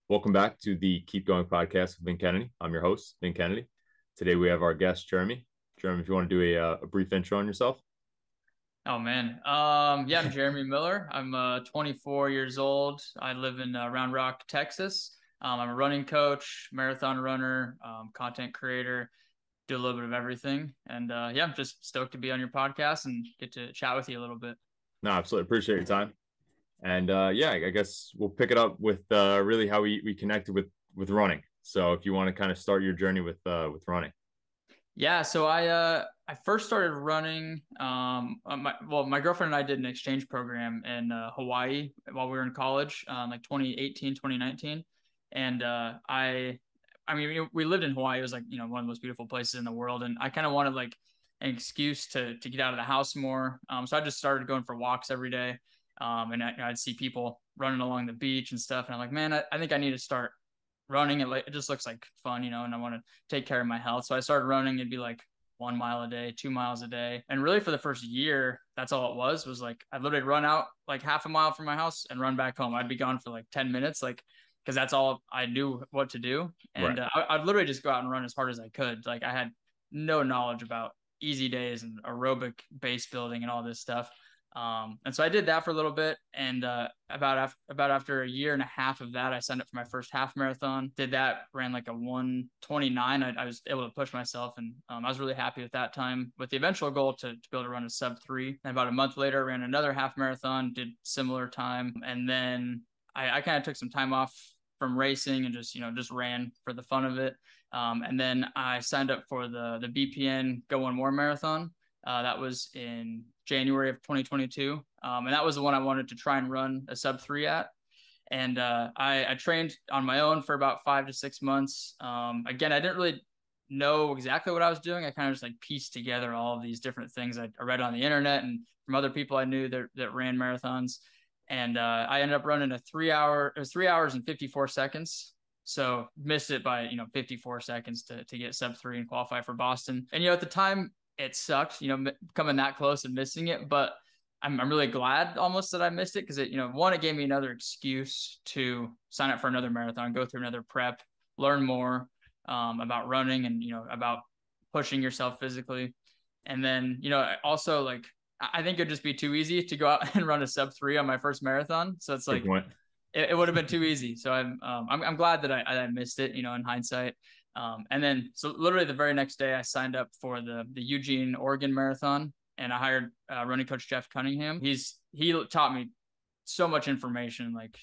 Welcome back to the Keep Going podcast with Vin Kennedy. I'm your host, Vin Kennedy. Today we have our guest, Jeremy. Jeremy, if you want to do a brief intro on yourself. Oh man. Yeah, I'm Jeremy Miller. I'm 24 years old. I live in Round Rock, Texas. I'm a running coach, marathon runner, content creator, do a little bit of everything. And yeah, I'm just stoked to be on your podcast and get to chat with you a little bit. No, absolutely appreciate your time. And yeah, I guess we'll pick it up with really how we connected with running. So if you want to kind of start your journey with running. Yeah, so I first started running. My girlfriend and I did an exchange program in Hawaii while we were in college, like 2018, 2019. And I mean, we lived in Hawaii. It was like one of the most beautiful places in the world, and I kind of wanted like an excuse to get out of the house more. So I just started going for walks every day, and I'd see people running along the beach and stuff, and I'm like, man, I think I need to start running. It just looks like fun, and I want to take care of my health. So I started running. It'd be like 1 mile a day, 2 miles a day. And really for the first year, that's all it was like, I literally run out like half a mile from my house and run back home. I'd be gone for like 10 minutes, like, because that's all I knew what to do. Right. And I'd literally just go out and run as hard as I could. Like I had no knowledge about easy days and aerobic base building and all this stuff. And so I did that for a little bit, and about after a year and a half of that, I signed up for my first half marathon. Did that, ran like a 1:29. I was able to push myself, and I was really happy with that time. With the eventual goal to be able to run a sub 3. And about a month later, I ran another half marathon, did similar time, and then I kind of took some time off from racing and just ran for the fun of it. And then I signed up for the BPN Go One More marathon. That was in January of 2022. And that was the one I wanted to try and run a sub 3 at. And I trained on my own for about 5 to 6 months. Again, I didn't really know exactly what I was doing. I kind of just like pieced together all of these different things I read on the internet and from other people I knew that ran marathons. And I ended up running it was 3 hours and 54 seconds. So missed it by 54 seconds to get sub 3 and qualify for Boston. And at the time it sucked, coming that close and missing it. But I'm really glad almost that I missed it, because it gave me another excuse to sign up for another marathon, go through another prep, learn more about running and about pushing yourself physically. And then also, like, I think it'd just be too easy to go out and run a sub 3 on my first marathon. So it's Good like point. it would have been too easy. So I'm glad that I missed it, in hindsight. And then so literally the very next day I signed up for the Eugene, Oregon marathon, and I hired running coach Jeff Cunningham. He taught me so much information, like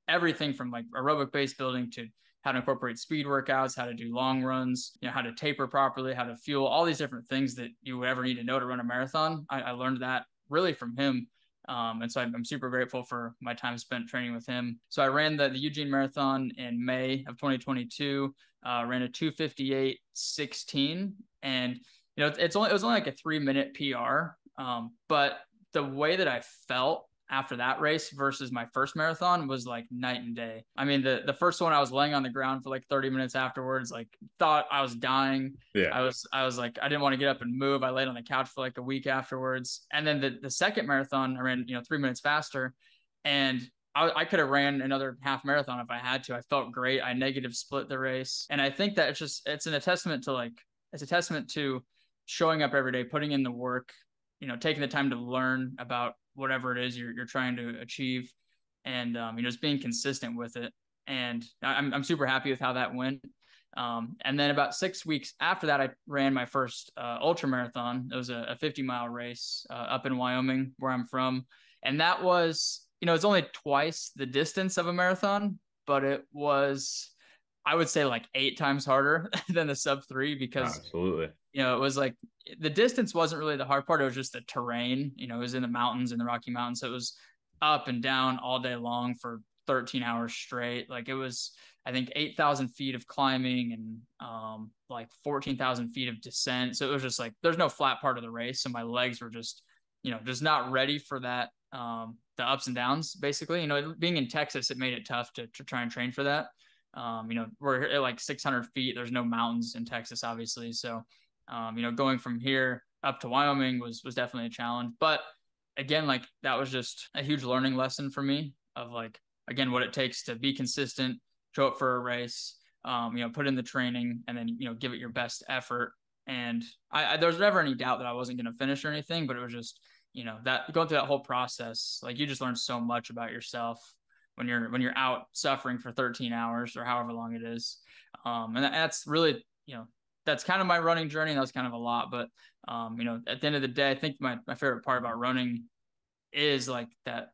everything from like aerobic base building to how to incorporate speed workouts, how to do long runs, how to taper properly, how to fuel, all these different things that you would ever need to know to run a marathon. I learned that really from him. And so I'm super grateful for my time spent training with him. So I ran the Eugene Marathon in May of 2022, ran a 2:58:16. And, it was only like a 3-minute PR. But the way that I felt after that race versus my first marathon was like night and day. I mean, the first one I was laying on the ground for like 30 minutes afterwards, like thought I was dying. Yeah. I was like, I didn't want to get up and move. I laid on the couch for like a week afterwards. And then the second marathon, I ran, 3 minutes faster. And I could have ran another half marathon if I had to. I felt great. I negative split the race. And I think that it's a testament to showing up every day, putting in the work, taking the time to learn about whatever it is you're trying to achieve, and just being consistent with it. And I'm super happy with how that went. And then about 6 weeks after that, I ran my first ultra marathon. It was a 50-mile race up in Wyoming, where I'm from, and that was it's only twice the distance of a marathon, but it was, I would say, like 8 times harder than the sub 3, because Absolutely. it was like the distance wasn't really the hard part. It was just the terrain. It was in the mountains, in the Rocky Mountains. So it was up and down all day long for 13 hours straight. Like it was, I think, 8,000 feet of climbing and like 14,000 feet of descent. So it was just like, there's no flat part of the race. So my legs were just, just not ready for that. The ups and downs, basically. Being in Texas, it made it tough to try and train for that. We're at like 600 feet. There's no mountains in Texas, obviously. So, going from here up to Wyoming was definitely a challenge. But again, like that was just a huge learning lesson for me of like, again, what it takes to be consistent, show up for a race, put in the training, and then, give it your best effort. And there was never any doubt that I wasn't going to finish or anything, but it was just, that going through that whole process, like you just learn so much about yourself when you're out suffering for 13 hours or however long it is. And that's really, that's kind of my running journey. That was kind of a lot, but at the end of the day, I think my favorite part about running is like that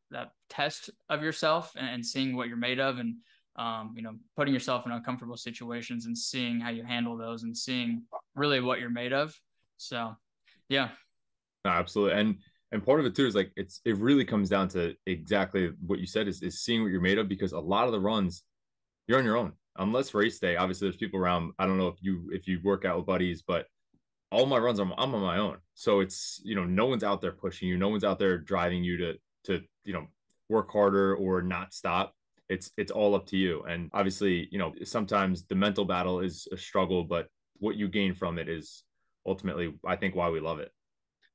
test of yourself and seeing what you're made of, and putting yourself in uncomfortable situations and seeing how you handle those and seeing really what you're made of. So yeah. No, absolutely. And part of it too is like it really comes down to exactly what you said, is seeing what you're made of, because a lot of the runs you're on your own. Unless race day, obviously there's people around. I don't know if you work out with buddies, but all my runs I'm on my own. So it's, no one's out there pushing you, no one's out there driving you to work harder or not stop. It's all up to you. And obviously, sometimes the mental battle is a struggle, but what you gain from it is ultimately, I think, why we love it.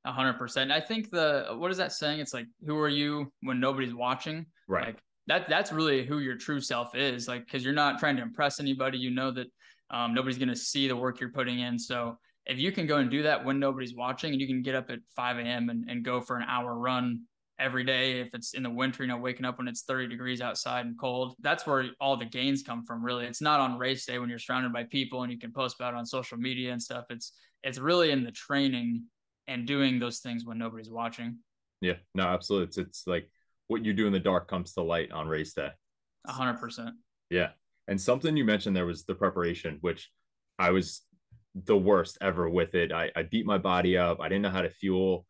100%. I think what is that saying? It's like, who are you when nobody's watching? Right. Like that's really who your true self is. Like, cause you're not trying to impress anybody. That nobody's going to see the work you're putting in. So if you can go and do that when nobody's watching, and you can get up at 5 a.m. and go for an hour run every day, if it's in the winter, waking up when it's 30 degrees outside and cold, that's where all the gains come from. Really, it's not on race day when you're surrounded by people and you can post about it on social media and stuff. It's really in the training and doing those things when nobody's watching. Yeah, no, absolutely. It's like what you do in the dark comes to light on race day. 100%. Yeah. And something you mentioned there was the preparation, which I was the worst ever with it. I beat my body up. I didn't know how to fuel.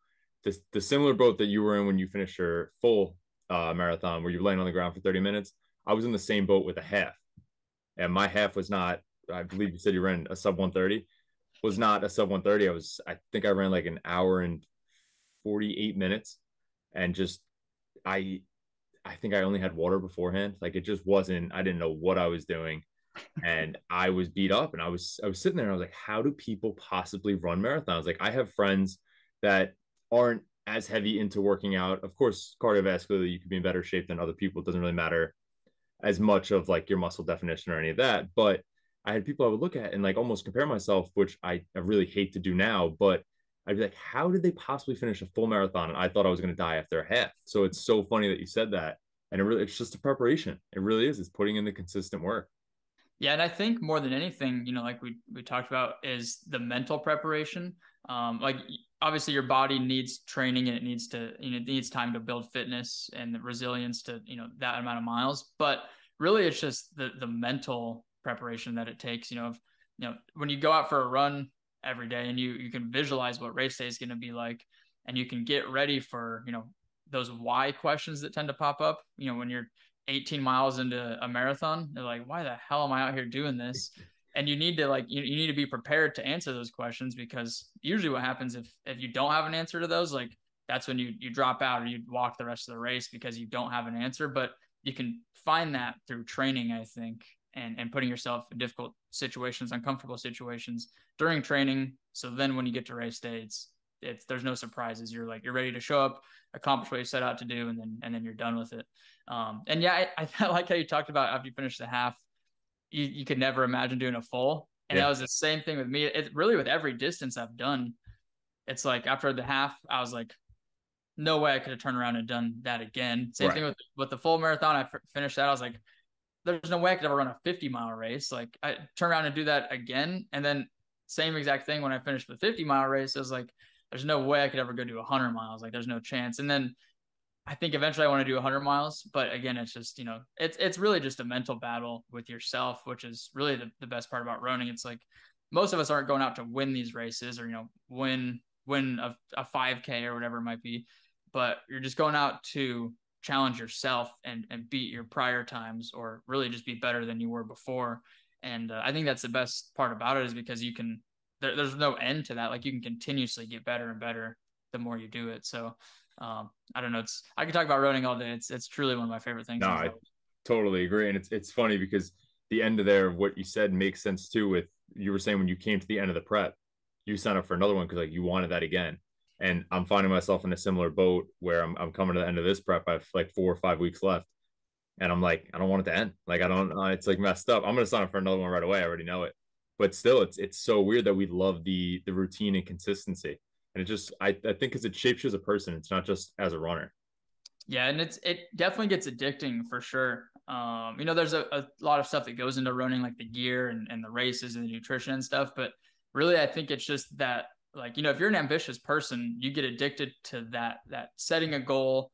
The similar boat that you were in when you finished your full marathon, where you're laying on the ground for 30 minutes, I was in the same boat with a half. And my half was not, I believe you said you ran a sub 130, was not a sub 130. I think I ran like an hour and 48 minutes. And just, I think I only had water beforehand. Like it just wasn't, I didn't know what I was doing. And I was beat up, and I was sitting there and I was like, how do people possibly run marathons? Like I have friends that aren't as heavy into working out. Of course, cardiovascularly, you could be in better shape than other people. It doesn't really matter as much of like your muscle definition or any of that. But I had people I would look at and like almost compare myself, which I really hate to do now, but I'd be like, how did they possibly finish a full marathon? And I thought I was going to die after a half. So it's so funny that you said that. And it's just a preparation. It really is. It's putting in the consistent work. Yeah. And I think more than anything, like we talked about, is the mental preparation. Like obviously your body needs training, and it needs it needs time to build fitness and the resilience to, that amount of miles. But really it's just the mental preparation that it takes, when you go out for a run every day and you can visualize what race day is going to be like, and you can get ready for, those why questions that tend to pop up, when you're 18 miles into a marathon, they're like, why the hell am I out here doing this? And you need to you need to be prepared to answer those questions, because usually what happens if you don't have an answer to those, like that's when you drop out or you walk the rest of the race because you don't have an answer. But you can find that through training, I think, and putting yourself in difficult situations, uncomfortable situations during training. So then when you get to race day, there's no surprises. You're ready to show up, accomplish what you set out to do, and then you're done with it. And yeah, I like how you talked about after you finish the half, you could never imagine doing a full. And that was the same thing with me. It really, with every distance I've done, it's like after the half, I was like, no way I could have turned around and done that again. Same thing with the full marathon. I finished that. I was like, there's no way I could ever run a 50-mile race. Like I turn around and do that again. And then same exact thing when I finished the 50-mile race. I was like, there's no way I could ever go do 100 miles. Like there's no chance. And then I think eventually I want to do 100 miles, but again, it's just, it's really just a mental battle with yourself, which is really the best part about running. It's like most of us aren't going out to win these races or, win a 5K or whatever it might be, but you're just going out to challenge yourself and beat your prior times, or really just be better than you were before. And I think that's the best part about it, is because you can, there's no end to that. Like you can continuously get better and better the more you do it. So I don't know. I could talk about running all day. It's truly one of my favorite things. No, I totally agree. And it's funny because the end of there, what you said makes sense too. With you were saying when you came to the end of the prep, you signed up for another one because like you wanted that again. And I'm finding myself in a similar boat where I'm coming to the end of this prep. I have like 4 or 5 weeks left. And I'm like, I don't want it to end. Like, I don't, it's like messed up. I'm going to sign up for another one right away. I already know it. But still, it's so weird that we love the routine and consistency. And it just, I think because it shapes you as a person, it's not just as a runner. Yeah, and it definitely gets addicting for sure. There's a lot of stuff that goes into running, like the gear and the races and the nutrition and stuff. But really, I think it's just that, like, if you're an ambitious person, you get addicted to that setting a goal,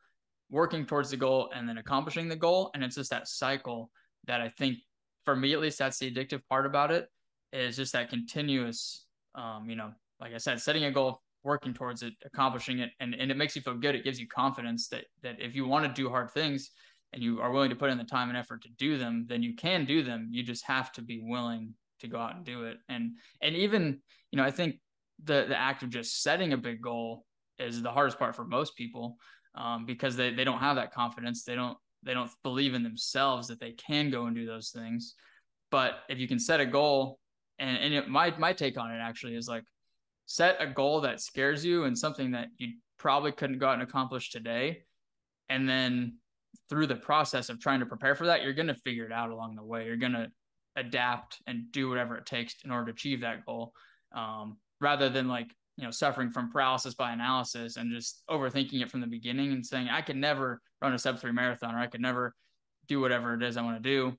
working towards the goal, and then accomplishing the goal. And it's just that cycle that I think, for me at least, that's the addictive part about it, is just that continuous, like I said, setting a goal, working towards it, accomplishing it, and it makes you feel good. It gives you confidence that if you want to do hard things and you are willing to put in the time and effort to do them, then you can do them. You just have to be willing to go out and do it. And even, I think the act of just setting a big goal is the hardest part for most people, because they don't have that confidence. They don't believe in themselves that they can go and do those things. But if you can set a goal, my take on it actually is like, set a goal that scares you and something that you probably couldn't go out and accomplish today. And then through the process of trying to prepare for that, you're going to figure it out along the way. You're going to adapt and do whatever it takes in order to achieve that goal. Rather than like, suffering from paralysis by analysis and just overthinking it from the beginning and saying, I could never run a sub 3 marathon, or I could never do whatever it is I want to do,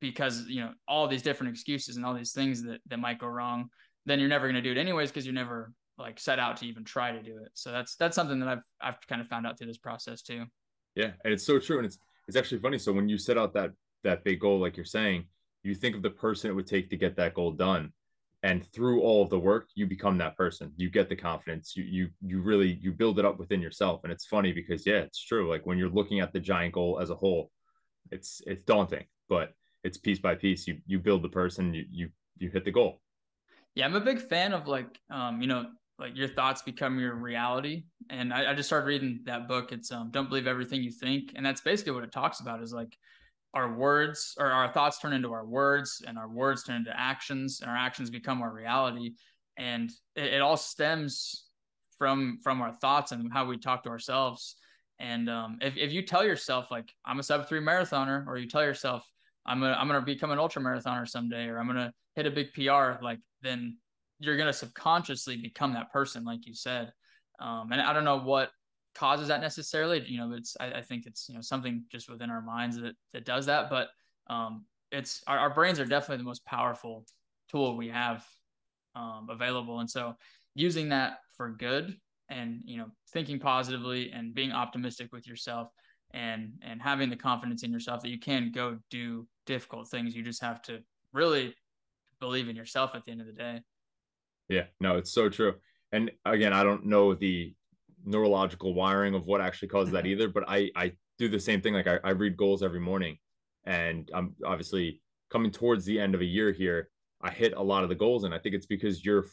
because, all these different excuses and all these things that might go wrong. Then you're never going to do it anyways, because you never like set out to even try to do it. So that's something that I've kind of found out through this process too. Yeah, and it's so true, and it's actually funny. So when you set out that big goal, like you're saying, you think of the person it would take to get that goal done, and through all of the work, you become that person. You get the confidence. You really you build it up within yourself, and it's funny because yeah, it's true. Like when you're looking at the giant goal as a whole, it's daunting, but it's piece by piece. You build the person. You hit the goal. Yeah, I'm a big fan of like, like your thoughts become your reality. And I just started reading that book. It's Don't Believe Everything You Think. And that's basically what it talks about, is like our words, or our thoughts turn into our words, and our words turn into actions, and our actions become our reality. And it all stems from our thoughts and how we talk to ourselves. And if you tell yourself like, I'm a sub 3 marathoner, or you tell yourself I'm gonna become an ultra marathoner someday, or I'm gonna hit a big PR, like, then you're gonna subconsciously become that person, like you said. And I don't know what causes that necessarily. I think it's something just within our minds that does that. But it's our brains are definitely the most powerful tool we have available, and so using that for good, and thinking positively and being optimistic with yourself, and having the confidence in yourself that you can go do difficult things. You just have to really believe in yourself at the end of the day. Yeah, no, it's so true. And again, I don't know the neurological wiring of what actually causes that either, but I do the same thing. Like I read goals every morning, and I'm obviously coming towards the end of a year here. I hit a lot of the goals, and I think it's because you're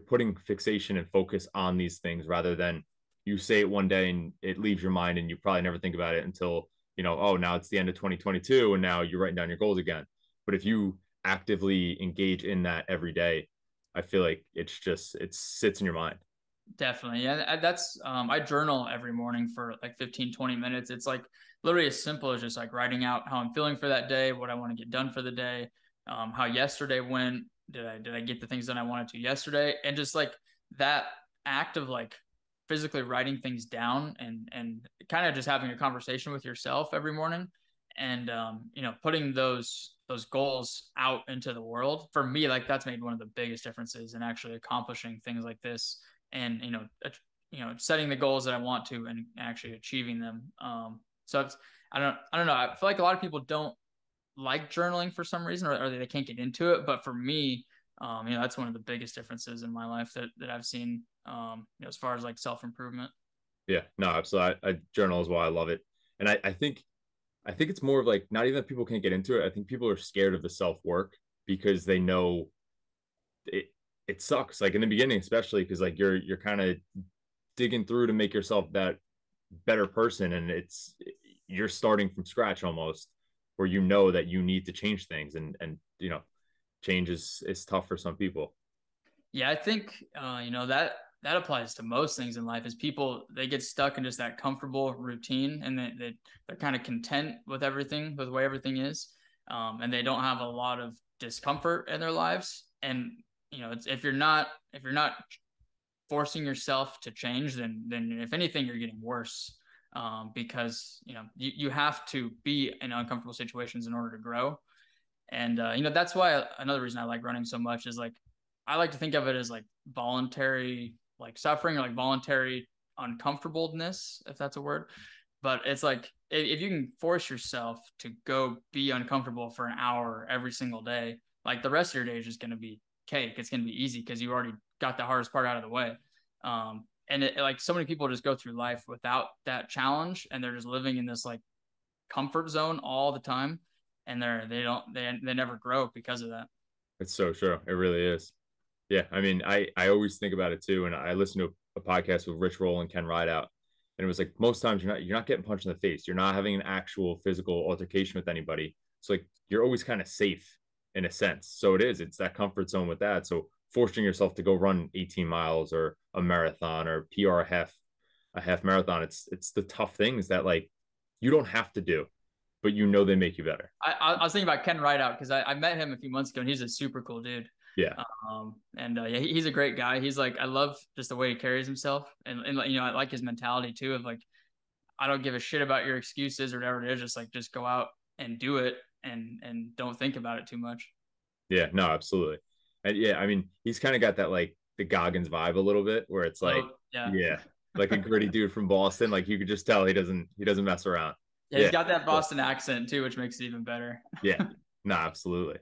putting fixation and focus on these things rather than you say it one day and it leaves your mind and you probably never think about it until, oh, now it's the end of 2022 and now you're writing down your goals again. But if you actively engage in that every day, I feel like it sits in your mind. Definitely. Yeah. That's, I journal every morning for like 15, 20 minutes. It's like literally as simple as just like writing out how I'm feeling for that day, what I want to get done for the day, how yesterday went. Did I get the things done I wanted to yesterday? And just like that act of like physically writing things down, and kind of just having a conversation with yourself every morning, and putting those goals out into the world, for me, like that's made one of the biggest differences in actually accomplishing things like this. And setting the goals that I want to, and actually achieving them. So it's, I don't know, I feel like a lot of people don't like journaling for some reason, or they can't get into it. But for me, that's one of the biggest differences in my life that I've seen, as far as like self-improvement. Yeah, no, absolutely. I journal as well. I love it. And I think it's more of like not even that people can't get into it. I think people are scared of the self-work because they know it it sucks. Like in the beginning, especially because like you're kind of digging through to make yourself that better person, and you're starting from scratch almost, where that you need to change things, and change is tough for some people. Yeah, I think that that applies to most things in life. Is people, they get stuck in just that comfortable routine, and they're kind of content with everything, with the way everything is, and they don't have a lot of discomfort in their lives. And if you're not forcing yourself to change, then if anything, you're getting worse, because you have to be in uncomfortable situations in order to grow. And that's why another reason I like running so much is like I like to think of it as like voluntary like suffering, or like voluntary uncomfortableness, if that's a word. But it's like if you can force yourself to go be uncomfortable for an hour every single day, like the rest of your day is just going to be cake. It's going to be easy because you already got the hardest part out of the way. And like so many people just go through life without that challenge, and they're just living in this like comfort zone all the time, and they never grow because of that. It's so true. It really is. Yeah, I mean, I always think about it too, and I listened to a podcast with Rich Roll and Ken Rideout, and it was like most times you're not getting punched in the face, you're not having an actual physical altercation with anybody, so like you're always kind of safe in a sense. So it's that comfort zone with that. So forcing yourself to go run 18 miles or a marathon or PR a half marathon, it's the tough things that like you don't have to do, but they make you better. I was thinking about Ken Rideout because I met him a few months ago, and he's a super cool dude. Yeah. And yeah, he's a great guy. He's like, I love just the way he carries himself, and I like his mentality too of like, I don't give a shit about your excuses or whatever it is. Just go out and do it, and don't think about it too much. Yeah, no, absolutely. And yeah, I mean, he's kind of got that like the Goggins vibe a little bit where it's like, So yeah, yeah, like a gritty dude from Boston. Like you could just tell he doesn't mess around. yeah, he's Yeah. got that Boston accent too, which makes it even better. Yeah. No, absolutely.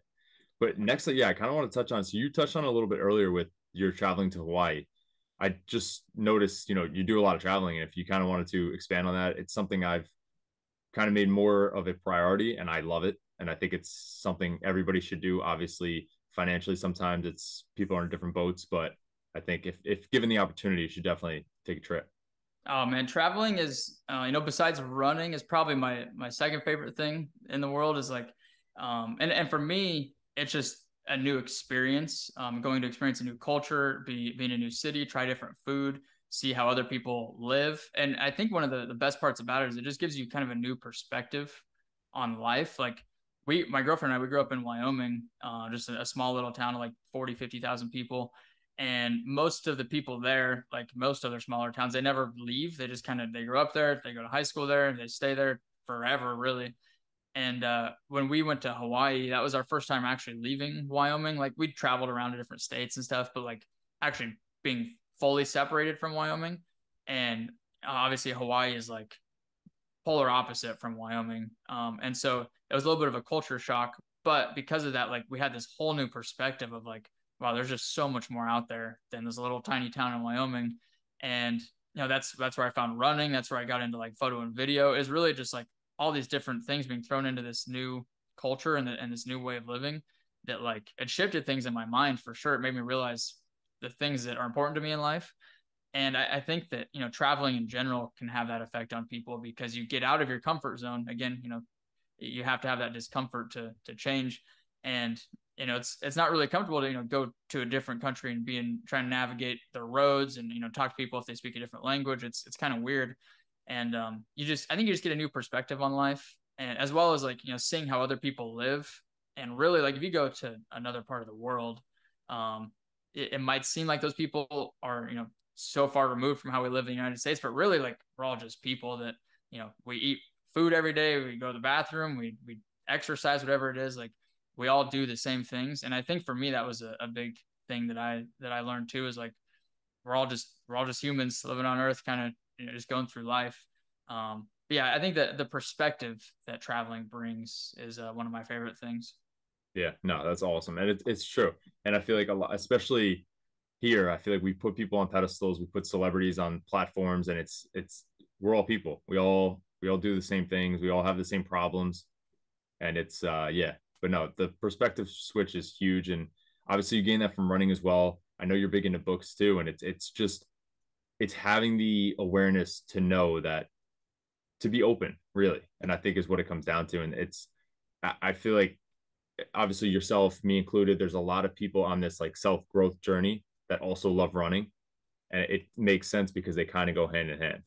But next, yeah, I kind of want to touch on. So you touched on a little bit earlier with your traveling to Hawaii. I just noticed, you do a lot of traveling, and if you kind of wanted to expand on that, it's something I've kind of made more of a priority, and I love it. And I think it's something everybody should do. Obviously, financially, sometimes it's people are in different boats, but I think if given the opportunity, you should definitely take a trip. Oh man, traveling is besides running is probably my second favorite thing in the world. Is like and for me it's just a new experience, going to experience a new culture, be in a new city, try different food, see how other people live. And I think one of the best parts about it is it just gives you kind of a new perspective on life. Like my girlfriend and I, we grew up in Wyoming, just a small little town of like 40-50,000 people. And most of the people there, like most other smaller towns, they never leave. They just they grow up there, they go to high school there, they stay there forever, really. And when we went to Hawaii, that was our first time actually leaving Wyoming. Like we traveled around to different states and stuff, but like actually being fully separated from Wyoming. And obviously Hawaii is like polar opposite from Wyoming. And so it was a little bit of a culture shock, but because of that, like we had this whole new perspective of like, wow, there's just so much more out there than this little tiny town in Wyoming. And that's where I found running. That's where I got into like photo and video. Is really just like all these different things being thrown into this new culture and this new way of living that like it shifted things in my mind for sure. It made me realize the things that are important to me in life. And I think that, traveling in general can have that effect on people because you get out of your comfort zone. Again, you have to have that discomfort to change. And, it's not really comfortable to, go to a different country and trying to navigate the roads and, talk to people if they speak a different language. It's kind of weird. And I think you just get a new perspective on life, and as well as like, seeing how other people live. And really like if you go to another part of the world, it might seem like those people are, so far removed from how we live in the United States, but really like we're all just people that, we eat food every day, we go to the bathroom, we exercise, whatever it is, like we all do the same things. And I think for me, that was a big thing that I learned too, is like, we're all just humans living on earth, kind of, just going through life. But yeah, I think that the perspective that traveling brings is one of my favorite things. Yeah, no, that's awesome. And it's true. And I feel like a lot, especially here, I feel like we put people on pedestals, we put celebrities on platforms, and we're all people. We all do the same things, we all have the same problems. And it's yeah, but no, the perspective switch is huge. And obviously you gain that from running as well. I know you're big into books too, and it's having the awareness to know that, to be open, really. And I think is what it comes down to. And I feel like obviously yourself, me included, there's a lot of people on this like self-growth journey that also love running. and it makes sense because they kind of go hand in hand.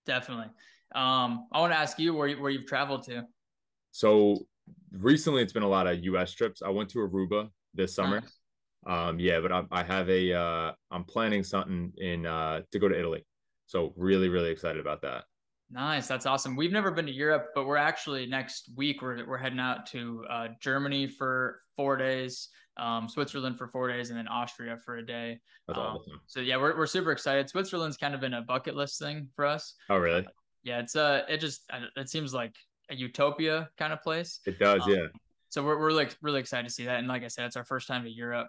Definitely. I want to ask you where you've traveled to. So recently, it's been a lot of U.S. trips. I went to Aruba this summer. Nice. Yeah, but I have a I'm planning something in to go to Italy. So really, really excited about that. Nice. That's awesome. We've never been to Europe, but we're actually next week we're heading out to Germany for 4 days, Switzerland for 4 days, and then Austria for a day. That's awesome. So yeah, we're super excited. Switzerland's kind of been a bucket list thing for us. Oh, really? Yeah, it seems like a utopia kind of place. It does, Um, yeah. so we're like really excited to see that. And like I said, it's our first time to Europe.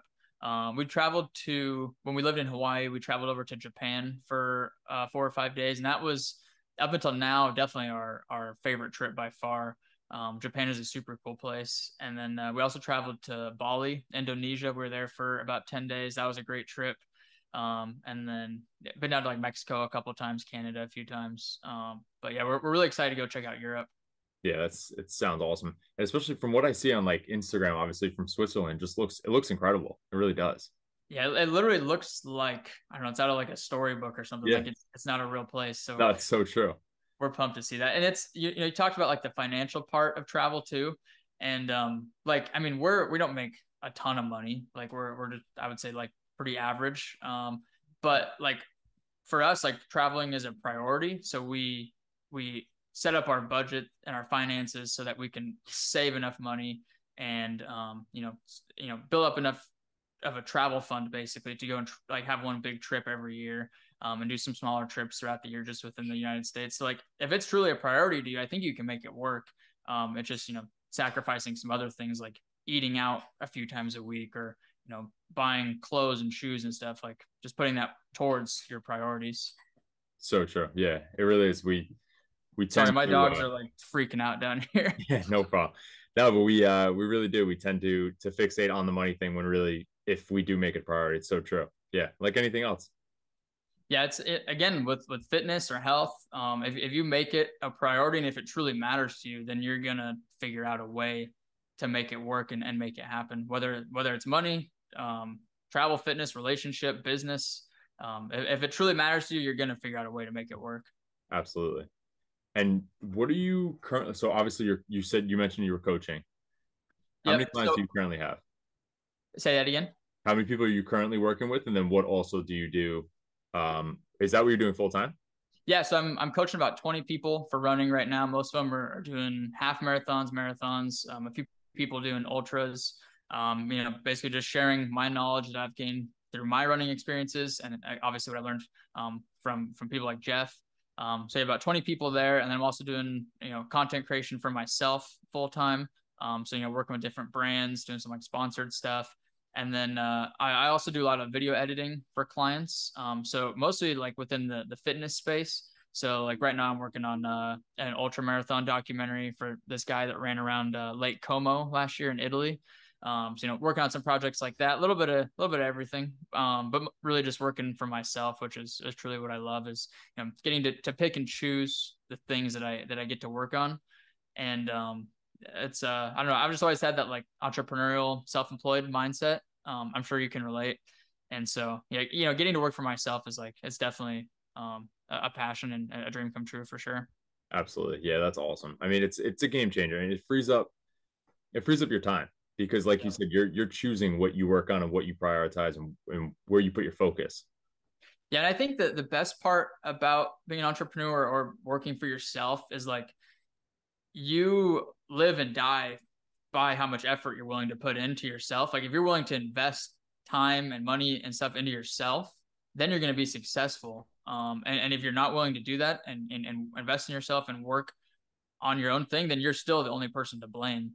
We traveled to when we lived in Hawaii. We traveled over to Japan for 4 or 5 days, and that was up until now definitely our favorite trip by far. Japan is a super cool place, and then we also traveled to Bali, Indonesia. We were there for about 10 days. That was a great trip. And then been down to like Mexico a couple of times, Canada a few times. But yeah, we're really excited to go check out Europe. Yeah, it sounds awesome. And especially from what I see on like Instagram, obviously from Switzerland, it looks incredible. It really does. Yeah, it literally looks like I don't know, it's out of like a storybook or something. Yeah. Like it's not a real place. So That's so true. we're pumped to see that. And it's you talked about like the financial part of travel too. And like I mean we don't make a ton of money. Like we're just I would say like pretty average. But like for us, like traveling is a priority. So we set up our budget and our finances so that we can save enough money and build up enough of a travel fund basically to go and like have one big trip every year, and do some smaller trips throughout the year just within the United States. So like if it's truly a priority to you, I think you can make it work. It's just sacrificing some other things like eating out a few times a week or buying clothes and shoes and stuff, like just putting that towards your priorities. So true. Yeah, it really is. We Sorry, tend my to dogs are like freaking out down here. yeah, no problem. No, but we really do. We tend to fixate on the money thing when really if we do make it a priority, it's so true. Yeah, like anything else. Yeah, again with fitness or health. If you make it a priority and if it truly matters to you, then you're gonna figure out a way to make it work and make it happen. Whether it's money, travel, fitness, relationship, business. If it truly matters to you, you're gonna figure out a way to make it work. Absolutely. And what are you currently? So obviously you mentioned you were coaching. How many Yep. clients So do you currently have? say that again. How many people are you currently working with? And then what also do you do? Is that what you're doing full time? Yeah, so I'm coaching about 20 people for running right now. Most of them are doing half marathons, a few people doing ultras. Basically just sharing my knowledge that I've gained through my running experiences, and obviously what I learned from people like Jeff. So about 20 people there, and then I'm also doing content creation for myself full time. So working with different brands, doing some like sponsored stuff. And then I also do a lot of video editing for clients. So mostly like within the fitness space. So like right now I'm working on an ultra marathon documentary for this guy that ran around Lake Como last year in Italy. So working on some projects like that, a little bit of everything. But really just working for myself, which is truly what I love, is getting to pick and choose the things that I get to work on. And it's I don't know, I've just always had that like entrepreneurial self-employed mindset. I'm sure you can relate. And so yeah, getting to work for myself is like it's definitely a passion and a dream come true for sure. Absolutely. Yeah, that's awesome. I mean, it's a game changer and it frees up your time because like you Yeah. said, you're choosing what you work on and what you prioritize and where you put your focus. Yeah, and I think that the best part about being an entrepreneur or working for yourself is like you live and die by how much effort you're willing to put into yourself. Like if you're willing to invest time and money and stuff into yourself, then you're going to be successful. And if you're not willing to do that and invest in yourself and work on your own thing, then you're still the only person to blame.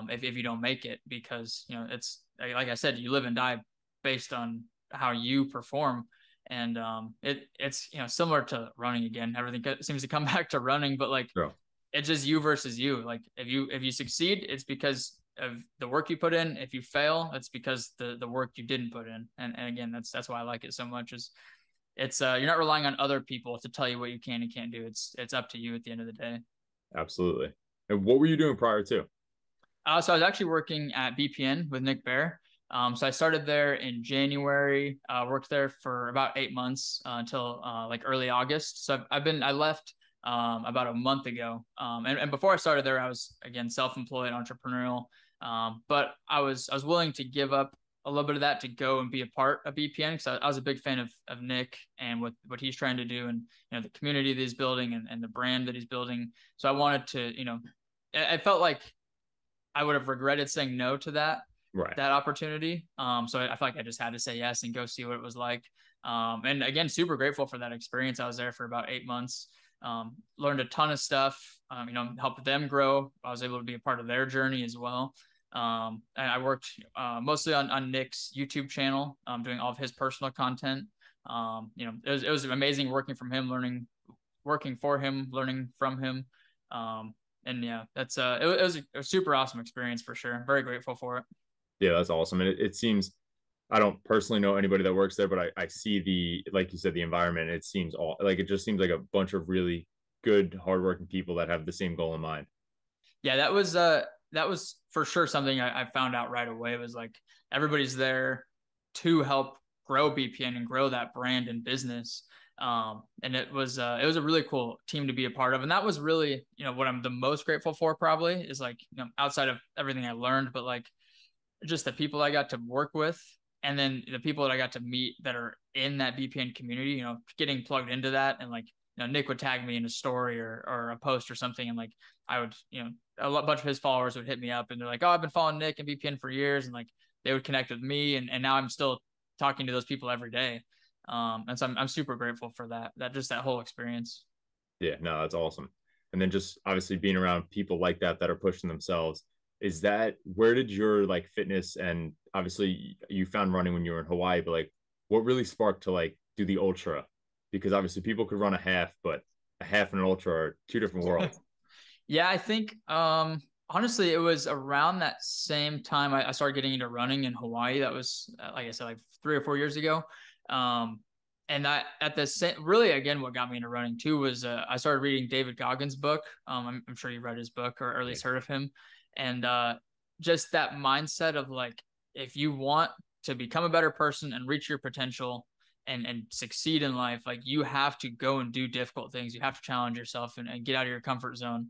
If you don't make it, because it's like I said, you live and die based on how you perform. And it's similar to running again. Everything seems to come back to running, but like Bro, it's just you versus you. Like if you succeed, it's because of the work you put in. If you fail, it's because the work you didn't put in. And again, that's why I like it so much. Is it's you're not relying on other people to tell you what you can and can't do. It's up to you at the end of the day. absolutely. And what were you doing prior to? So I was actually working at BPN with Nick Bear. So I started there in January, worked there for about 8 months until like early August. So I left about a month ago. And before I started there, I was again self-employed, entrepreneurial. But I was willing to give up a little bit of that to go and be a part of BPN because I was a big fan of Nick and what he's trying to do, and the community that he's building, and the brand that he's building. So I wanted to, I felt like I would have regretted saying no to Right. that opportunity. So I feel like I just had to say yes and go see what it was like. And again, super grateful for that experience. I was there for about 8 months. Learned a ton of stuff. Helped them grow. I was able to be a part of their journey as well. And I worked mostly on Nick's YouTube channel, doing all of his personal content. It was amazing working from him, working for him, learning from him. And yeah, it was a super awesome experience for sure. I'm very grateful for it. Yeah, that's awesome. And it seems, I don't personally know anybody that works there, but I see like you said, the environment. It seems all like, it just seems like a bunch of really good, hardworking people that have the same goal in mind. Yeah, that was for sure something I found out right away. It was like everybody's there to help grow BPN and grow that brand and business. And it was a really cool team to be a part of. And that was really, what I'm the most grateful for probably is like, outside of everything I learned, but like just the people I got to work with, and then the people that I got to meet that are in that BPN community, getting plugged into that. And like, Nick would tag me in a story or a post or something. And like, I would, a bunch of his followers would hit me up and they're like, oh, I've been following Nick and BPN for years. And like, they would connect with me. And now I'm still talking to those people every day. And so I'm super grateful for that whole experience. Yeah, no, that's awesome. And then just obviously being around people like that are pushing themselves. Is that where did your like fitness, and obviously you found running when you were in Hawaii, but like what really sparked to like do the ultra? Because obviously people could run a half, but a half and an ultra are two different worlds. Yeah, I think honestly, it was around that same time I started getting into running in Hawaii. That was, like I said, like 3 or 4 years ago. Um, and I at the same, really again, what got me into running too was I started reading David Goggins' book. I'm sure you read his book or at Yeah. least heard of him, and just that mindset of like, if you want to become a better person and reach your potential and succeed in life, like you have to go and do difficult things. You have to challenge yourself and get out of your comfort zone.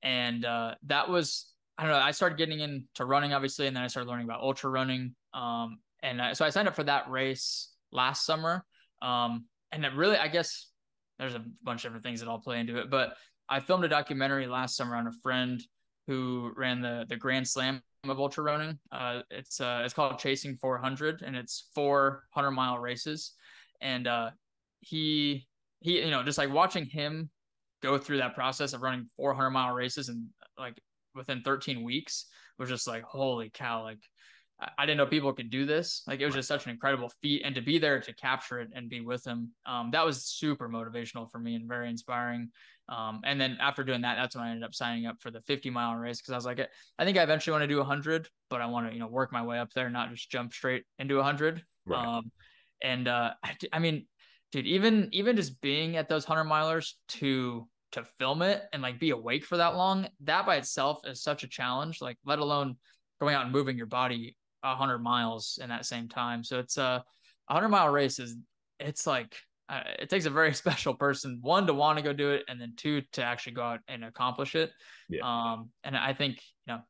And that was, I don't know, I started getting into running obviously, and then I started learning about ultra running. So I signed up for that race last summer. And it really, I guess there's a bunch of different things that all play into it, but I filmed a documentary last summer on a friend who ran the Grand Slam of ultra running. It's called Chasing 400, and it's 400-mile races. And he just like watching him go through that process of running 400-mile races and like within 13 weeks was just like, holy cow, like I didn't know people could do this. Like it was Right. just such an incredible feat, and to be there to capture it and be with him, that was super motivational for me and very inspiring. And then after doing that, that's when I ended up signing up for the 50-mile race, because I was like, I think I eventually want to do 100, but I want to work my way up there, not just jump straight into 100. Right. I mean, dude, even just being at those 100-milers to film it and like be awake for that long, that by itself is such a challenge. Like, let alone going out and moving your body 100 miles in that same time. So it's a 100-mile race it's like it takes a very special person, one, to want to go do it, and then two, to actually go out and accomplish it. Yeah. And I think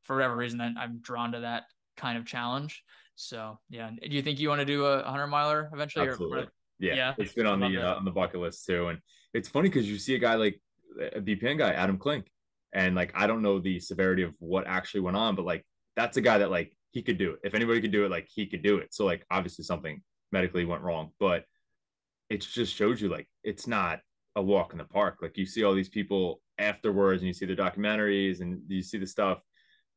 for whatever reason I'm drawn to that kind of challenge. So yeah, do you think you want to do a 100-miler eventually? Absolutely. Yeah. Yeah, It's been I love it. on the bucket list too. And it's funny because you see a guy like a BPN guy, Adam Klink, and like I don't know the severity of what actually went on, but like that's a guy that like he could do it. If anybody could do it, like he could do it. So like obviously something medically went wrong, but it just shows you like it's not a walk in the park. Like you see all these people afterwards and you see the documentaries and you see the stuff,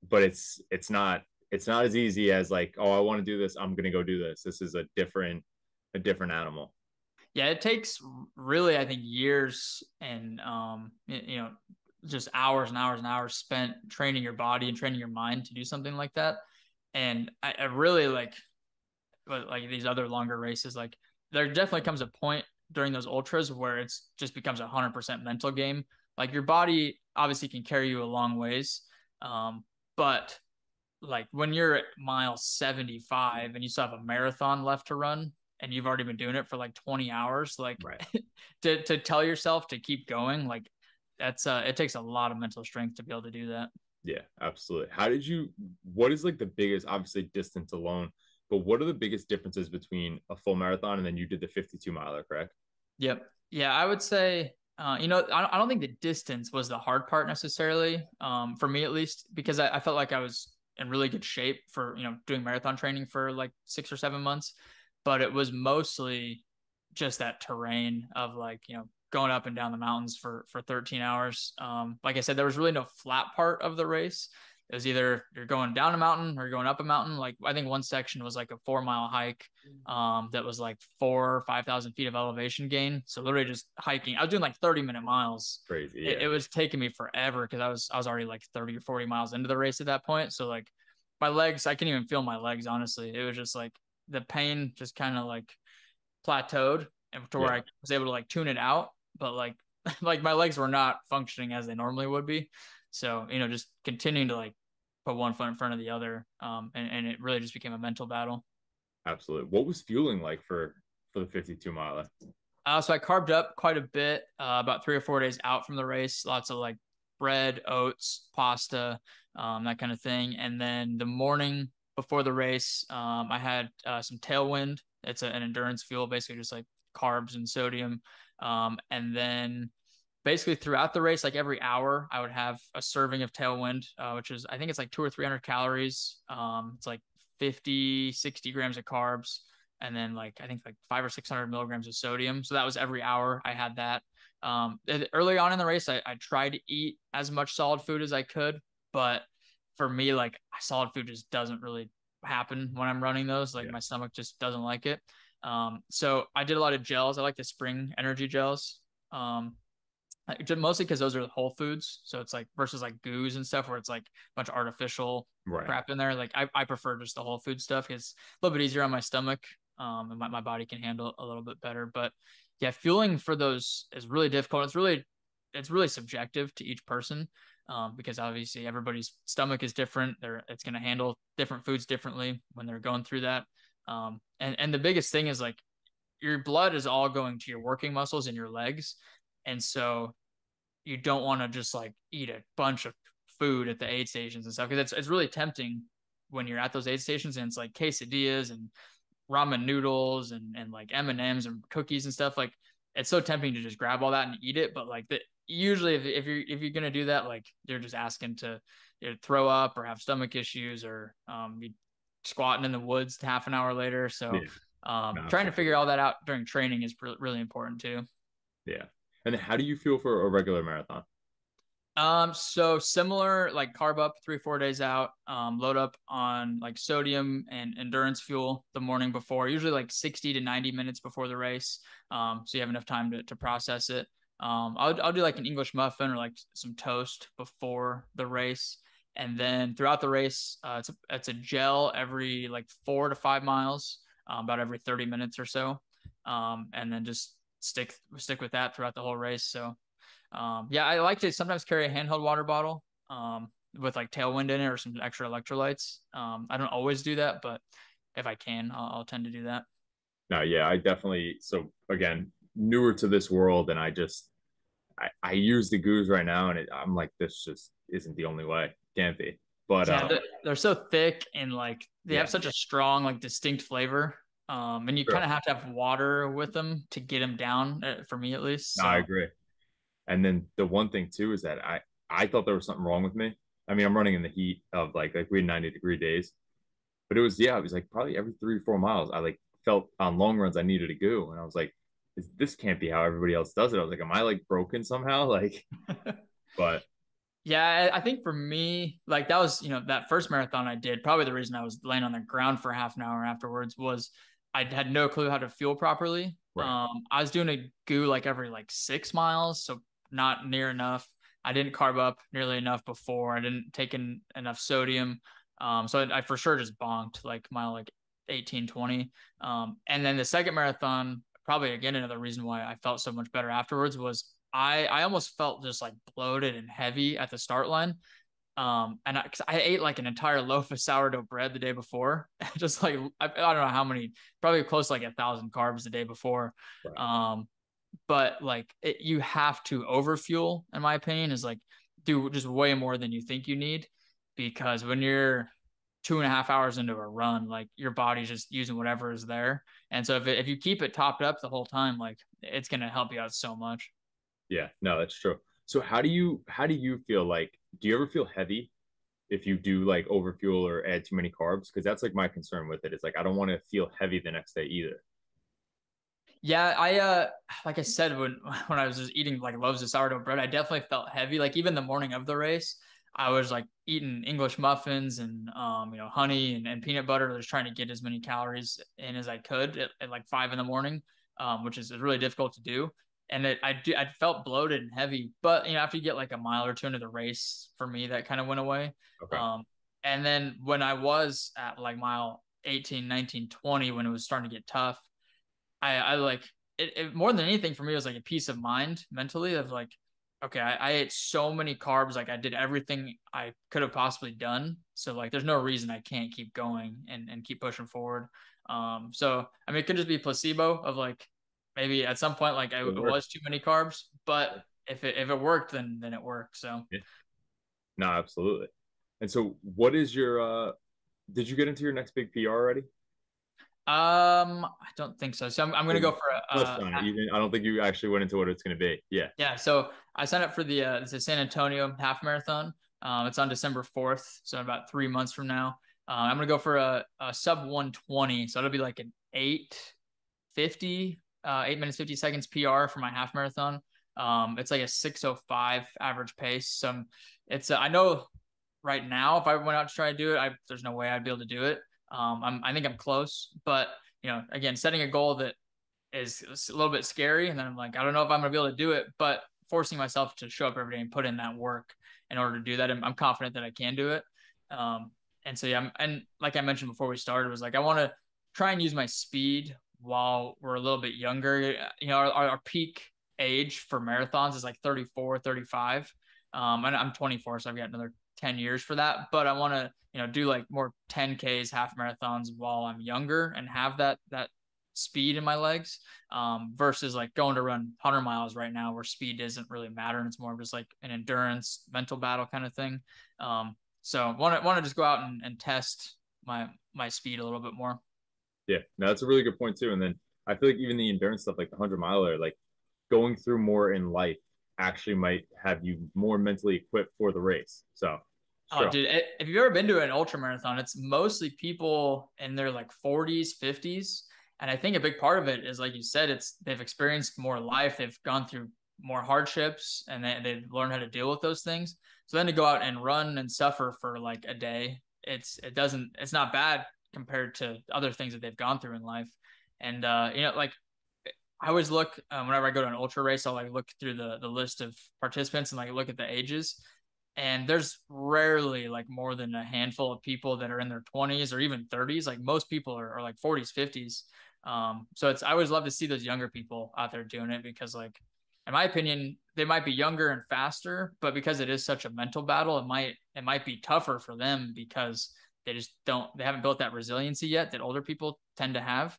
but it's not as easy as like, oh, I want to do this, I'm gonna go do this. This is a different animal. Yeah, it takes really, I think, years and just hours and hours and hours spent training your body and training your mind to do something like that. And I really like these other longer races, like there definitely comes a point during those ultras where it's just becomes 100% mental game. Like your body obviously can carry you a long ways, but like when you're at mile 75 and you still have a marathon left to run and you've already been doing it for like 20 hours, like Right. to tell yourself to keep going, like that's it takes a lot of mental strength to be able to do that. Yeah, absolutely. What is like the biggest, obviously distance alone, but what are the biggest differences between a full marathon and then you did the 52 miler, correct? Yep. Yeah, I would say, I don't think the distance was the hard part necessarily, for me at least, because I felt like I was in really good shape for, doing marathon training for like 6 or 7 months, but it was mostly just that terrain of like, going up and down the mountains for 13 hours. Like I said, there was really no flat part of the race. It was either you're going down a mountain or you're going up a mountain. Like I think one section was like a 4 mile hike, that was like 4 or 5,000 feet of elevation gain. So literally just hiking. I was doing like 30-minute miles. Crazy. It Yeah. was taking me forever because I was already like 30 or 40 miles into the race at that point. So like my legs, I couldn't even feel my legs, honestly. It was just like the pain just kind of like plateaued and to where Yeah. I was able to like tune it out, but like like my legs were not functioning as they normally would be. So, just continuing to like put one foot in front of the other. And it really just became a mental battle. Absolutely. What was fueling like for the 52 miler? So I carved up quite a bit, about 3 or 4 days out from the race. Lots of like bread, oats, pasta, that kind of thing. And then the morning before the race, I had some Tailwind. It's an endurance fuel, basically just like carbs and sodium. And then basically throughout the race, like every hour, I would have a serving of Tailwind, which is, I think it's like 200 or 300 calories. It's like 50, 60 grams of carbs, and then like I think like 500 or 600 milligrams of sodium. So that was every hour I had that. Early on in the race, I tried to eat as much solid food as I could, but for me, like solid food just doesn't really happen when I'm running those. Like Yeah. my stomach just doesn't like it. So I did a lot of gels. I like the spring energy gels. Mostly because those are whole foods. So it's like versus like goos and stuff where it's like a bunch of artificial Right. crap in there. Like I prefer just the whole food stuff because it's a little bit easier on my stomach. And my body can handle a little bit better. But yeah, fueling for those is really difficult. It's really subjective to each person, because obviously everybody's stomach is different. It's going to handle different foods differently when they're going through that. And the biggest thing is like your blood is all going to your working muscles and your legs. And so you don't want to just like eat a bunch of food at the aid stations and stuff because it's really tempting when you're at those aid stations and it's like quesadillas and ramen noodles and like M&Ms and cookies and stuff. Like it's so tempting to just grab all that and eat it, but like usually if you're gonna do that, like you're just asking to throw up or have stomach issues or be squatting in the woods half an hour later. So Yeah. trying to figure Absolutely. all that out during training is really important too. Yeah. And then how do you feel for a regular marathon? So similar, like carb up 3 or 4 days out, load up on like sodium and endurance fuel the morning before, usually like 60 to 90 minutes before the race. So you have enough time to process it. I'll do like an English muffin or like some toast before the race. And then throughout the race, it's a gel every like 4 to 5 miles, about every 30 minutes or so. And then just stick with that throughout the whole race. So yeah, I like to sometimes carry a handheld water bottle, with like Tailwind in it or some extra electrolytes. I don't always do that, but if I can, I'll tend to do that. No, yeah, I definitely. So again, newer to this world, and I use the goos right now, and I'm like, this just isn't the only way. Can't be. But Yeah, they're so thick and like they yeah, have such a strong, like distinct flavor. And you true. kind of have to have water with them to get them down, for me at least. No, I So agree. And then the one thing too is that I thought there was something wrong with me. I mean, I'm running in the heat of like we had 90-degree days, but it was like probably every 3 or 4 miles I like felt on long runs I needed to go, and I was like, this can't be how everybody else does it. I was like, am I like broken somehow? Like, but yeah, I think for me, like that was, that first marathon I did, probably the reason I was laying on the ground for half an hour afterwards was I had no clue how to fuel properly. right, I was doing a goo like every like 6 miles, so not near enough. I didn't carb up nearly enough before. I didn't take in enough sodium. So I for sure just bonked like mile like 18, 20. And then the second marathon, probably again another reason why I felt so much better afterwards was I almost felt just like bloated and heavy at the start line. And cause I ate like an entire loaf of sourdough bread the day before, just like, I don't know how many, probably close to like 1,000 carbs the day before. Right. Um, but like you have to overfuel, in my opinion, is like do just way more than you think you need, because when you're 2.5 hours into a run, like your body's just using whatever is there. And so if you keep it topped up the whole time, like it's going to help you out so much. Yeah, no, that's true. So how do you feel like, do you ever feel heavy if you do like overfuel or add too many carbs? Because that's like my concern with it. It's like I don't want to feel heavy the next day either. Yeah, like I said, when I was just eating like loaves of sourdough bread, I definitely felt heavy. Like even the morning of the race, I was like eating English muffins and honey and peanut butter, just trying to get as many calories in as I could at like 5 in the morning, which is really difficult to do. And I felt bloated and heavy, but after you get like a mile or two into the race, for me that kind of went away. Okay. Um, and then when I was at like mile 18, 19, 20, when it was starting to get tough, I like it more than anything. For me, it was like a peace of mind mentally of like, okay, I ate so many carbs, like I did everything I could have possibly done. So like there's no reason I can't keep going and keep pushing forward. So I mean it could just be placebo of like maybe at some point like It it works. was too many carbs, but if it worked, then it worked. So Yeah. No, absolutely. And so what is your did you get into your next big PR already? I don't think so. So I'm gonna Or go for touched on it. I don't think you actually went into what it's going to be. Yeah. yeah, so I signed up for the San Antonio half marathon. It's on December 4th, so about 3 months from now. I'm gonna go for a sub 120, so it'll be like an 8:50, 8 minutes 50 seconds PR for my half marathon. It's like a 6:05 average pace. So I know right now if I went out to try to do it, there's no way I'd be able to do it. I think I'm close, but again, setting a goal that is a little bit scary. And then I'm like, I don't know if I'm gonna be able to do it, but forcing myself to show up every day and put in that work in order to do that, I'm confident that I can do it. Um, and so yeah, and like I mentioned before we started, was like I want to try and use my speed while we're a little bit younger. Our peak age for marathons is like 34, 35. And I'm 24, so I've got another 10 years for that. But I want to, do like more 10Ks, half marathons while I'm younger and have that speed in my legs, versus like going to run 100 miles right now where speed doesn't really matter and it's more of just like an endurance mental battle kind of thing. So want to just go out and test my speed a little bit more. Yeah. No, that's a really good point too. And then I feel like even the endurance stuff, like the 100 miler, like going through more in life actually might have you more mentally equipped for the race. So, Oh, sure. dude, if you've ever been to an ultra marathon, it's mostly people in their like 40s, 50s. And I think a big part of it is, like you said, they've experienced more life, they've gone through more hardships, and they've learned how to deal with those things. So then to go out and run and suffer for like a day, it's not bad compared to other things that they've gone through in life. And like I always look, whenever I go to an ultra race, I'll like look through the list of participants and like look at the ages. And there's rarely like more than a handful of people that are in their 20s or even 30s. Like most people are like 40s, 50s. So I always love to see those younger people out there doing it, because like in my opinion, they might be younger and faster, but because it is such a mental battle, it might be tougher for them because they haven't built that resiliency yet that older people tend to have.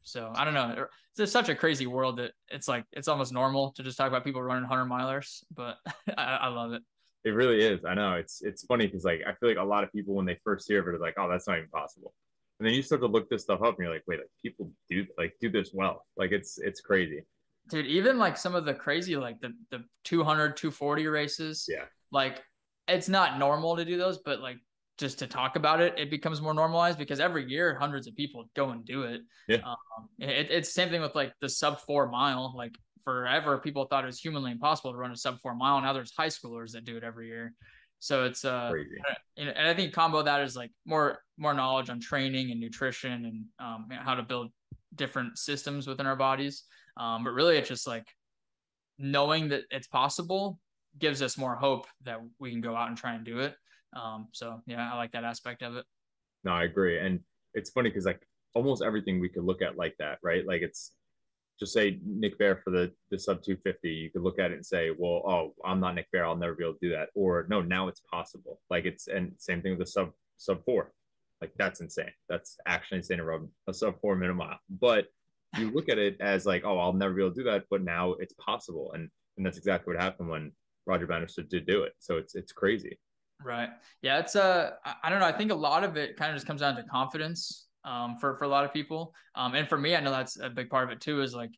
So I don't know. It's just such a crazy world that it's like it's almost normal to just talk about people running 100 milers, but I love it. It really is. I know. It's funny because like I feel like a lot of people when they first hear of it are like, oh, that's not even possible. And then you start to look this stuff up and you're like, wait, like people do this well. Like it's crazy. Dude, even like some of the crazy, like the 200, 240 races, Yeah. like it's not normal to do those, but like just to talk about it, it becomes more normalized because every year hundreds of people go and do it. Yeah. It's the same thing with like the sub 4 mile. Like forever, people thought it was humanly impossible to run a sub 4 mile. Now there's high schoolers that do it every year. So it's Crazy. and I think combo that is like more knowledge on training and nutrition and how to build different systems within our bodies. But really, it's just like knowing that it's possible gives us more hope that we can go out and try and do it. So yeah, I like that aspect of it. No, I agree. And it's funny because like almost everything we could look at like that, right? Like it's just say Nick Bear for the sub 250, you could look at it and say, well, oh, I'm not Nick Bear, I'll never be able to do that. Or no, now it's possible. Like it's, and same thing with the sub 4. Like that's insane. That's actually insane to run a sub 4 minute mile. But you look at it as like, oh, I'll never be able to do that, but now it's possible. And that's exactly what happened when Roger Bannister did do it. So it's crazy. Right. Yeah, it's I don't know. I think a lot of it kind of just comes down to confidence for a lot of people. And for me, I know that's a big part of it too, is like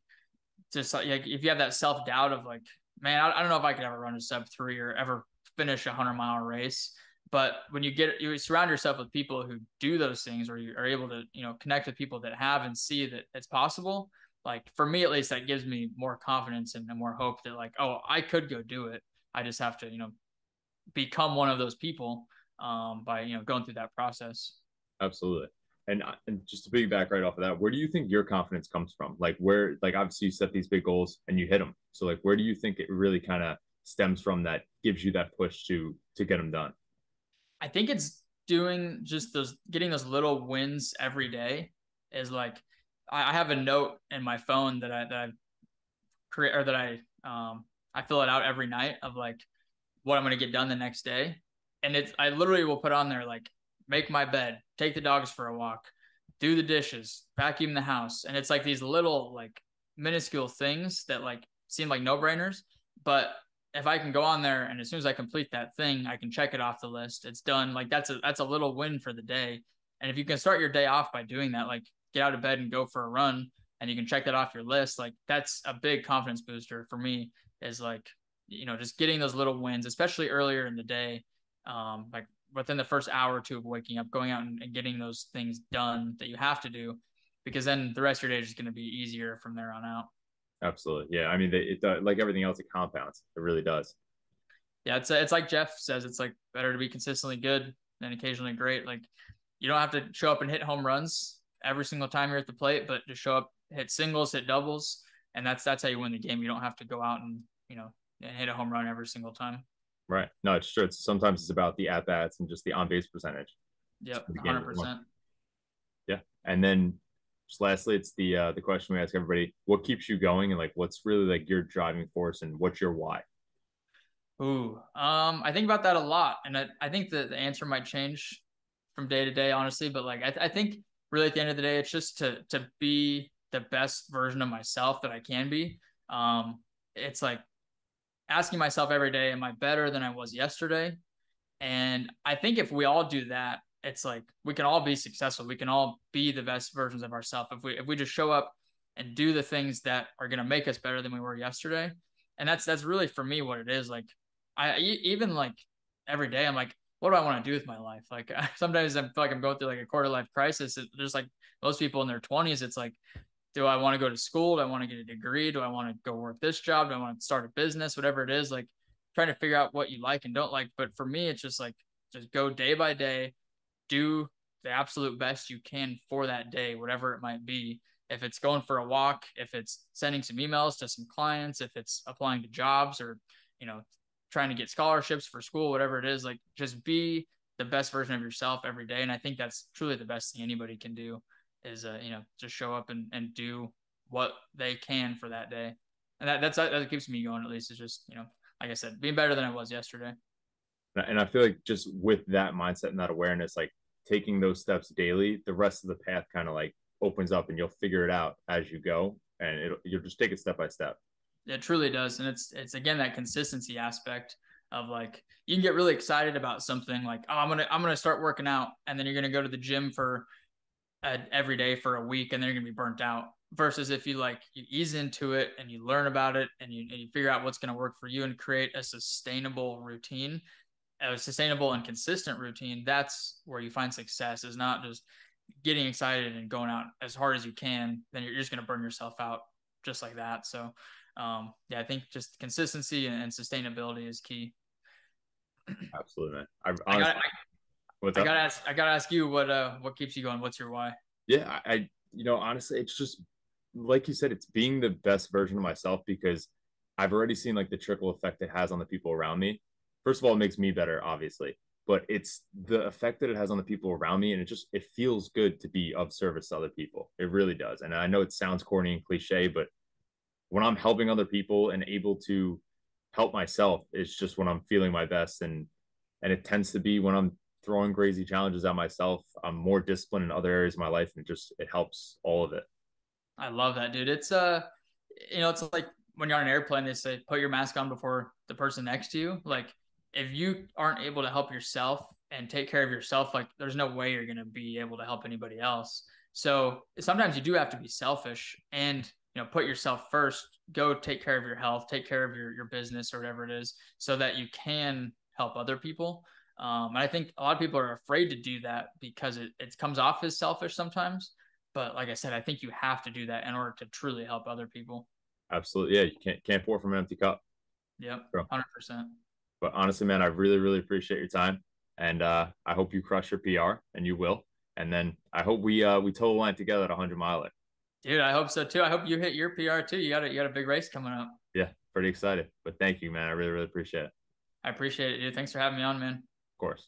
just like if you have that self-doubt of like, man, I don't know if I could ever run a sub 3 or ever finish a 100-mile race. But when you surround yourself with people who do those things, or you are able to, connect with people that have and see that it's possible. Like for me, at least, that gives me more confidence and more hope that like, oh, I could go do it. I just have to, become one of those people by, going through that process. Absolutely. And just to piggyback right off of that, where do you think your confidence comes from? Like where, like obviously you set these big goals and you hit them. So like, where do you think it really kind of stems from that gives you that push to get them done? I think it's doing just getting those little wins every day is like, I have a note in my phone that I create, or that I fill it out every night of like what I'm going to get done the next day. And I literally will put on there like, make my bed, take the dogs for a walk, do the dishes, vacuum the house. And it's like these little like minuscule things that like seem like no-brainers. But if I can go on there and as soon as I complete that thing, I can check it off the list. It's done. Like that's a little win for the day. And if you can start your day off by doing that, like get out of bed and go for a run, and you can check that off your list, like that's a big confidence booster for me, is like, just getting those little wins, especially earlier in the day. Like within the first hour or two of waking up, going out and getting those things done that you have to do, because then the rest of your day is just going to be easier from there on out. Absolutely. Yeah. I mean, it does, like everything else, it compounds. It really does. Yeah. It's like Jeff says, it's like better to be consistently good than occasionally great. Like you don't have to show up and hit home runs every single time you're at the plate, but just show up, hit singles, hit doubles. And that's how you win the game. You don't have to go out and, and hit a home run every single time. Right. No, it's true. Sometimes it's about the at bats and just the on base percentage. Yep. 100%. Yeah. And then just lastly, it's the question we ask everybody: what keeps you going, and like what's really like your driving force, and what's your why? Ooh, I think about that a lot, and I think the answer might change from day to day, honestly. But like, I think really at the end of the day, it's just to be the best version of myself that I can be. It's like asking myself every day, am I better than I was yesterday? And I think if we all do that, it's like we can all be successful. We can all be the best versions of ourselves if we just show up and do the things that are going to make us better than we were yesterday. And that's really for me what it is. Like I even like every day I'm like, what do I want to do with my life? Like sometimes I feel like I'm going through like a quarter life crisis. There's like most people in their 20s. It's like, do I want to go to school? Do I want to get a degree? Do I want to go work this job? Do I want to start a business? Whatever it is, like trying to figure out what you like and don't like. But for me, it's just like, just go day by day, do the absolute best you can for that day, whatever it might be. If it's going for a walk, if it's sending some emails to some clients, if it's applying to jobs, or, trying to get scholarships for school, whatever it is, like just be the best version of yourself every day. And I think that's truly the best thing anybody can do is, just show up and do what they can for that day. And that keeps me going, at least. Is just, like I said, being better than I was yesterday. And I feel like just with that mindset and that awareness, like taking those steps daily, the rest of the path kind of like opens up, and you'll figure it out as you go, and you'll just take it step by step. It truly does. And it's again, that consistency aspect of like, you can get really excited about something like, oh, I'm going to start working out. And then you're going to go to the gym for every day for a week, and then you're going to be burnt out. Versus if you ease into it and you learn about it, and you figure out what's going to work for you and create a sustainable routine, a sustainable and consistent routine. That's where you find success, is not just getting excited and going out as hard as you can. Then you're just going to burn yourself out just like that. So, yeah, I think just consistency and sustainability is key. Absolutely, man. I gotta ask you what keeps you going. What's your why? Yeah, honestly, it's just like you said, it's being the best version of myself, because I've already seen like the trickle effect it has on the people around me. First of all, it makes me better, obviously, but it's the effect that it has on the people around me, and it feels good to be of service to other people. It really does. And I know it sounds corny and cliche, but when I'm helping other people and able to help myself, it's just when I'm feeling my best. And it tends to be when I'm throwing crazy challenges at myself. I'm more disciplined in other areas of my life, and it helps all of it. I love that, dude. It's it's like when you're on an airplane, they say put your mask on before the person next to you. Like if you aren't able to help yourself and take care of yourself, like there's no way you're gonna be able to help anybody else. So sometimes you do have to be selfish and put yourself first. Go take care of your health, take care of your business or whatever it is, so that you can help other people. And I think a lot of people are afraid to do that because it comes off as selfish sometimes. But like I said, I think you have to do that in order to truly help other people. Absolutely. Yeah. You can't pour from an empty cup. Yep. Bro. 100%. But honestly, man, I really, really appreciate your time. And I hope you crush your PR, and you will. And then I hope we toe the line together at 100 miler. Dude, I hope so too. I hope you hit your PR too. You got a big race coming up. Yeah, pretty excited. But thank you, man. I really, really appreciate it. I appreciate it, dude. Thanks for having me on, man. Of course.